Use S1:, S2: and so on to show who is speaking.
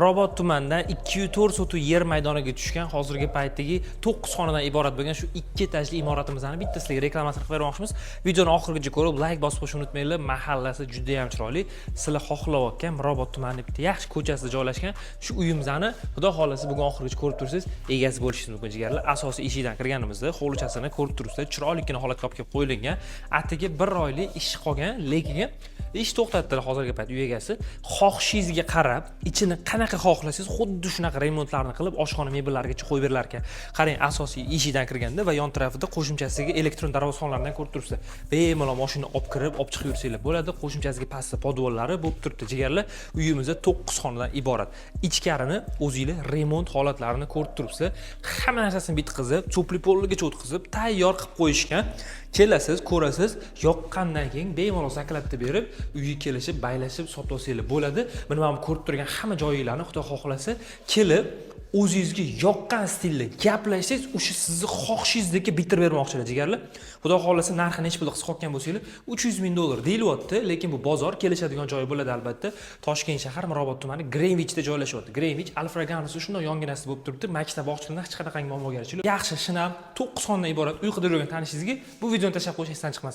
S1: Mirobod tumanidan 204 sotuv yer maydoniga tushgan hozirgi paytdagi 9 xonadan iborat bo'lgan shu ikki etajli imoratimizni bittasiga reklamasini qilib bermoqchimiz. Videoni oxirigacha ko'rib, like bosib qo'yishni unutmanglar. Mahallasi juda ham chiroyli. Sizlar xohlayotgan Mirobod tumanining bitta yaxshi ko'chasida joylashgan shu uyimizni, xudo xolasa bugun oxirigacha ko'rib tursiz, egasi bo'lishingiz mumkin jigarlar. Asosiy eshigidan kirganimizda hovlichasini ko'rib turibsiz, chiroylikgina holatga olib kelib qo'yilgan. Atigi 1 oylik ish qolgan, lekin ish to'xtatdilar hozirgi payt uy egasi. Xohishingizga qarab, ichini qanaqa xohlasangiz, xuddi shunaqa remontlarni qilib, oshxona mebellarigacha qo'yib berilar ekan. Qarang, asosiy eshigidan kirganda va yon tarafida qo'shimchasiga elektron darvozxonlardan ko'rib turibsiz. Bemalol mashina olib kirib, olib chiqib yursanglar bo'ladi. Qo'shimchasiga pastda podvollari bo'lib turibdi. Jigarlar, uyimizda 9 xonadan iborat. Ichkarini o'zingizlar remont holatlarini ko'rib turibsiz. Hamma narsasini bitkazib, cho'pli polligacha o'tkazib, tayyor qilib qo'yishgan. Kelasiz, ko'rasiz, yoqqandan keyin bemalol zaklatib berib, uyga kelishib, baylashib, sotib olsanglar bo'ladi. Buni men ko'rib turgan hamma joyinglarni xudo xohlasa, kelib o'zingizga yoqqan stilda gaplashsangiz, o'sha sizni xohishingizdek bitirib bermoqchilar jigarlar. Xudo xohlasa narxini hech pulga qisqotgan bo'lsanglar, $300,000 deyilyapti, lekin bu bozor kelishadigan joy bo'ladi albatta. Toshkent shahar Mirobod tumani Greenwichda joylashyapti. Greenwich Alfraganus shunday yonginasida bo'lib turibdi. Maktab bog'chalarida hech qanaqangi muammo garchilik. Yaxshi, shinam 9 xonadan iborat uy qidirib yurgan tanishingizga bu videoni tashlab qo'yish esdan chiqmasin.